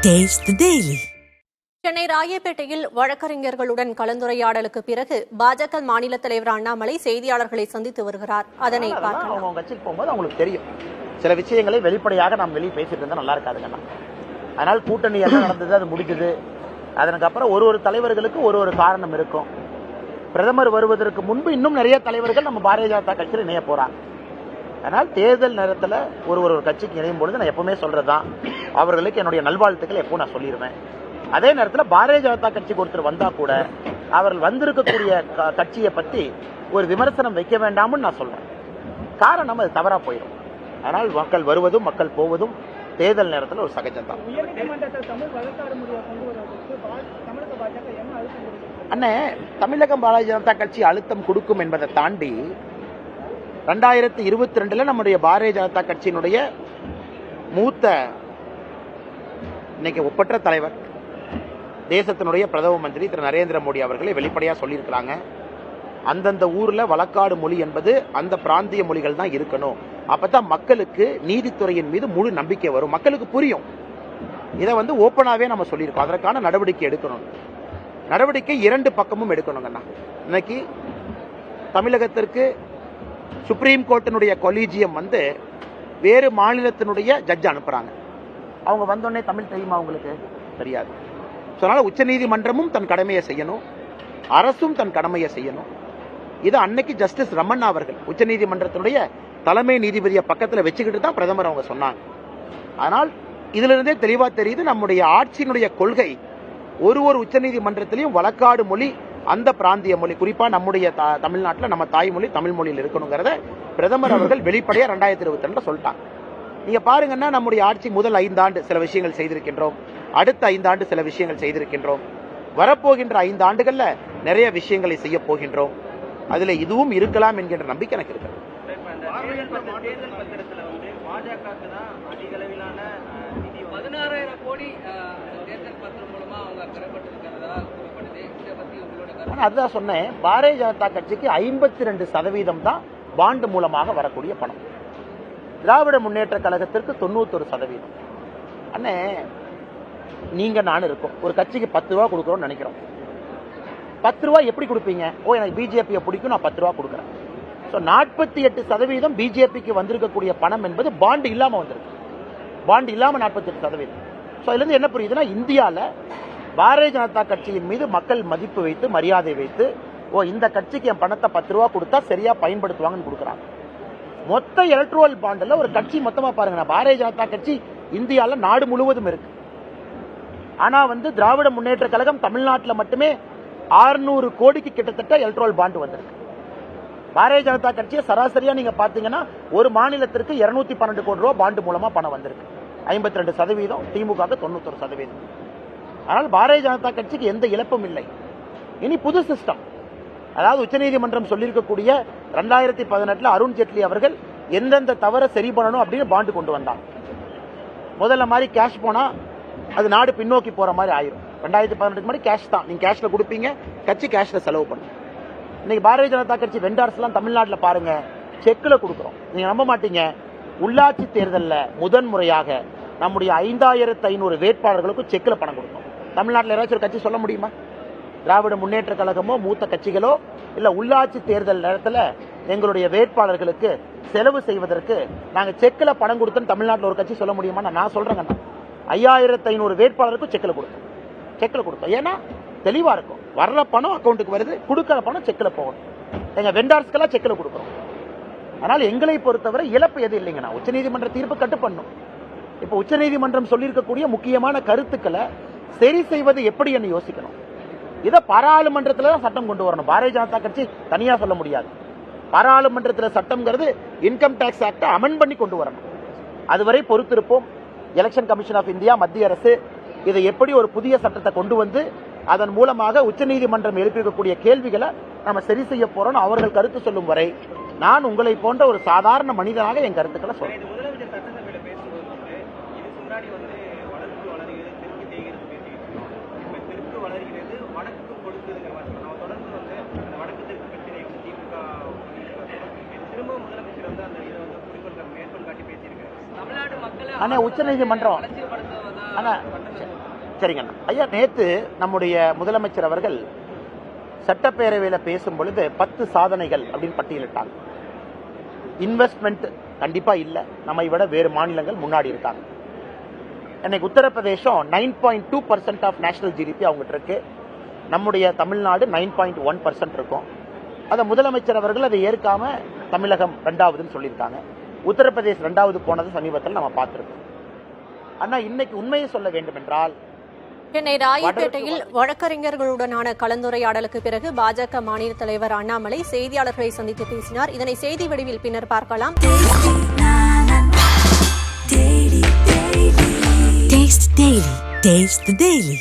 Taste the Daily. Chennai ராயப்பேட்டையில் வழக்கறிஞர்களுடன் கலந்துரையாடலுக்கு பிறகு பாஜக மாநில தலைவர் அண்ணாமலை செய்தியாளர்களை சந்தித்து வருகிறார். அதனை பார்க்கலாம். அவங்க கட்சிக்கு போகும்போது அவங்களுக்கு தெரியும் சில விஷயங்களை வெளிப்படையாக நாம் வெளியே பேசிட்டு இருந்தா நல்லா இருக்காதுங்கண்ணா. அதனால் கூட்டணி என்ன நடந்தது, அது முடிஞ்சது. அதற்கப்புறம் ஒரு தலைவர்களுக்கு ஒரு காரணம் இருக்கும். பிரதமர் வருவதற்கு முன்பு இன்னும் நிறைய தலைவர்கள் நம்ம பாரதிய ஜனதா கட்சியில் இணைய போறாங்க. அதனால் தேர்தல் நேரத்தில் ஒரு கட்சிக்கு இணையும் பொழுது நான் எப்பவுமே சொல்றதுதான், அவர்களுக்கு என்னுடைய நல்வாழ்த்துக்கள் எப்போ நான் சொல்லிடுவேன். அதே நேரத்தில் பாரதிய ஜனதா கட்சிக்கு ஒருத்தர் வந்தா கூட அவர்கள் வந்திருக்கக்கூடிய கட்சியை பற்றி ஒரு விமர்சனம் வைக்க வேண்டாம்னு நான் சொல்றேன். காரணம் அது தவறா போயிடும். அதனால் மக்கள் வருவதும் மக்கள் போவதும் தேர்தல் நேரத்தில் ஒரு சகஜம்தான். அண்ணே, தமிழகம் பாரதிய ஜனதா கட்சி அழுத்தம் கொடுக்கும் என்பதை தாண்டி 2022 நம்முடைய பாரதிய ஜனதா கட்சியினுடைய மூத்த இன்னைக்கு ஒப்பற்ற தலைவர், தேசத்தினுடைய பிரதம மந்திரி திரு நரேந்திர மோடி அவர்களை வெளிப்படையா சொல்லியிருக்கிறாங்க. அந்தந்த ஊர்ல வழக்காடு மொழி என்பது அந்த பிராந்திய மொழிகள் தான் இருக்கணும். அப்பதான் மக்களுக்கு நீதித்துறையின் மீது முழு நம்பிக்கை வரும், மக்களுக்கு புரியும். இதை ஓப்பனாவே நம்ம சொல்லியிருக்கோம். அதற்கான நடவடிக்கை எடுக்கணும். நடவடிக்கை இரண்டு பக்கமும் எடுக்கணுங்கண்ணா. இன்னைக்கு தமிழகத்திற்கு சுப்ரீம் கோர்ட்டினுடைய கொலீஜியம் வேறு மாநிலத்தினுடைய ஜட்ஜ் அனுப்புறாங்க. அவங்க வந்தோடனே தமிழ் தெரியுமா அவங்களுக்கு? தெரியாது. அதனால உச்சநீதிமன்றமும் தன் கடமையை செய்யணும், அரசும் தன் கடமையை செய்யணும். இது அன்னைக்கு ஜஸ்டிஸ் ரமண்ணா அவர்கள் உச்சநீதிமன்றத்தினுடைய தலைமை நீதிபதியை பக்கத்தில் வச்சுக்கிட்டு தான் பிரதமர் அவங்க சொன்னாங்க. ஆனால் இதுல இருந்தே தெளிவா தெரியுது, நம்முடைய ஆட்சியினுடைய கொள்கை ஒரு உச்சநீதிமன்றத்திலையும் வழக்காடு மொழி அந்த பிராந்திய மொழி, குறிப்பா நம்முடைய தமிழ்நாட்டில் நம்ம தாய்மொழி தமிழ் மொழியில் இருக்கணுங்கிறத பிரதமர் அவர்கள் வெளிப்படையா 2022 சொல்லிட்டாங்க. நீங்க பாருங்கன்னா, நம்முடைய ஆட்சி முதல் 5 ஆண்டு சில விஷயங்கள் செய்திருக்கின்றோம், அடுத்த 5 ஆண்டு சில விஷயங்கள் செய்திருக்கின்றோம், வரப்போகின்ற 5 ஆண்டுகள்ல நிறைய விஷயங்களை செய்ய போகின்றோம். அதுல இதுவும் இருக்கலாம் என்கின்ற நம்பிக்கை எனக்கு இருக்கு. அதுதான் சொன்னேன், பாரதிய ஜனதா கட்சிக்கு 52% தான் பாண்டு மூலமாக வரக்கூடிய பணம். திராவிட முன்னேற்ற கழகத்திற்கு 91%. அண்ணே, நீங்க நான் இருக்கோம், ஒரு கட்சிக்கு 10 ரூபா கொடுக்கறோம்னு நினைக்கிறோம். 10 ரூபா எப்படி கொடுப்பீங்க? எனக்கு பிஜேபியை பிடிக்கும், நான் 10 ரூபா கொடுக்குறேன். 48% பிஜேபிக்கு வந்திருக்கக்கூடிய பணம் என்பது பாண்டு இல்லாம வந்திருக்கு. பாண்டு இல்லாம 48%. இதுல இருந்து என்ன புரியுதுன்னா, இந்தியால பாரதிய ஜனதா கட்சியின் மீது மக்கள் மதிப்பு வைத்து மரியாதை வைத்து இந்த கட்சிக்கு என் பணத்தை 10 ரூபா கொடுத்தா சரியா பயன்படுத்துவாங்கன்னு கொடுக்குறாங்க. மொத்த எலக்ட்ரல் பாண்டுல ஒரு கட்சி மொத்தமா பாருங்க, பாரதிய ஜனதா கட்சி இந்தியால நாடு முழுவதும் இருக்கு. ஆனா திராவிட முன்னேற்ற கழகம் தமிழ்நாட்டில் மட்டுமே 600 கோடிக்கு கிட்டத்தட்ட எலக்ட்ரல் பாண்டு வந்திருக்கு. பாரதிய ஜனதா கட்சியை சராசரியா நீங்க பாத்தீங்கன்னா ஒரு மாநிலத்திற்கு 212 கோடி ரூபாய் பாண்டு மூலமா பணம் வந்திருக்கு. 52%, திமுக 91%. ஆனால் பாரதிய ஜனதா கட்சிக்கு எந்த இழப்பும் இல்லை. இனி புது சிஸ்டம், அதாவது உச்சநீதிமன்றம் சொல்லியிருக்கக்கூடிய 2018 அருண் ஜேட்லி அவர்கள் எந்தெந்த தவறை சரி பண்ணணும் அப்படின்னு பாண்டு கொண்டு வந்தாங்க. முதல்ல மாதிரி கேஷ் போனா அது நாடு பின்னோக்கி போற மாதிரி ஆயிரும். 2018 மாதிரி கேஷ் தான், நீங்க கேஷ்ல கொடுப்பீங்க, கட்சி கேஷ்ல செலவு பண்ணும். இன்னைக்கு பாரதிய ஜனதா கட்சி வெண்டார்ஸ் எல்லாம் தமிழ்நாட்டில் பாருங்க, செக்ல கொடுக்குறோம். நீங்க நம்ப மாட்டீங்க, உள்ளாட்சி தேர்தலில் முதன்முறையாக நம்முடைய 5500 வேட்பாளர்களுக்கு செக்ல பணம் கொடுத்தோம். தமிழ்நாட்டில் ஏதாச்சும் ஒரு கட்சி சொல்ல முடியுமா? திராவிட முன்னேற்ற கழகமோ மூத்த கட்சிகளோ இல்ல உள்ளாட்சி தேர்தல் நேரத்தில் எங்களுடைய வேட்பாளர்களுக்கு செலவு செய்வதற்கு நாங்க செக்ல பணம் கொடுத்தோம் தமிழ்நாட்டில் ஒரு கட்சி சொல்ல முடியுமா? நான் சொல்றேங்க, 5500 வேட்பாளருக்கும் செக்ல கொடுத்தோம். ஏன்னா தெளிவா இருக்கும், வர்ற பணம் அக்கௌண்ட்டுக்கு வருது, கொடுக்கிற பணம் செக்ல போகணும். எங்க வெண்டார்ஸ்க்கெல்லாம் செக்ல கொடுக்குறோம். அதனால எங்களை பொறுத்தவரை இழப்பு எது இல்லைங்கண்ணா. உச்சநீதிமன்ற தீர்ப்பு கட்டு பண்ணும். இப்ப உச்சநீதிமன்றம் சொல்லியிருக்கக்கூடிய முக்கியமான கருத்துக்களை சரி செய்வது எப்படி என்று யோசிக்கணும். இதை பாராளுமன்றத்தில் தான் சட்டம் கொண்டு வரணும். பாரதிய ஜனதா கட்சி தனியா சொல்ல முடியாது. பாராளுமன்றத்தில் சட்டம்ங்கிறது இன்கம் டாக்ஸ் ஆக்ட் அமெண்ட் பண்ணி கொண்டு வரணும். அதுவரை பொறுத்திருப்போம். எலெக்ஷன் கமிஷன் ஆஃப் இந்தியா, மத்திய அரசு இதை எப்படி ஒரு புதிய சட்டத்தை கொண்டு வந்து அதன் மூலமாக உச்சநீதிமன்றம் எழுப்பியிருக்கக்கூடிய கேள்விகளை நம்ம சரி செய்ய போறோம். அவர்கள் கருத்து சொல்லும் வரை நான் உங்களை போன்ற ஒரு சாதாரண மனிதனாக என் கருத்துக்களை சொல்றேன். உச்சநீதிமன்றம் சரிங்க ஐயா, நேத்து நம்முடைய முதலமைச்சர் அவர்கள் சட்டப்பேரவையில் பேசும் பொழுது 10 சாதனைகள் அப்படின்னு பட்டியலிட்டாங்க. இன்வெஸ்ட்மெண்ட் கண்டிப்பா இல்ல, நம்மை விட வேறு மாநிலங்கள் முன்னாடி இருக்காங்க. இன்னைக்கு உத்தரப்பிரதேசம் 9.2% ஆஃப் நேஷனல் ஜிடிபி அவங்ககிட்ட இருக்கு. நம்முடைய தமிழ்நாடு 9.1% இருக்கும். அதை முதலமைச்சர் அவர்கள் அதை ஏற்காம தமிழகம் 2வதுன்னு சொல்லியிருக்காங்க. உத்தரப்பிரதேஷ் 2வது போனது சமீபத்தில் நம்ம பார்த்திருக்கோம். ஆனா இன்னைக்கு உண்மையை சொல்ல வேண்டும் என்றால், சென்னை ராயப்பேட்டையில் வழக்கறிஞர்களுடனான கலந்துரையாடலுக்கு பிறகு பாஜக மாநில தலைவர் அண்ணாமலை செய்தியாளர்களை சந்தித்து பேசினார். இதனை செய்தி வடிவில் பின்னர் பார்க்கலாம். Taste the Daily.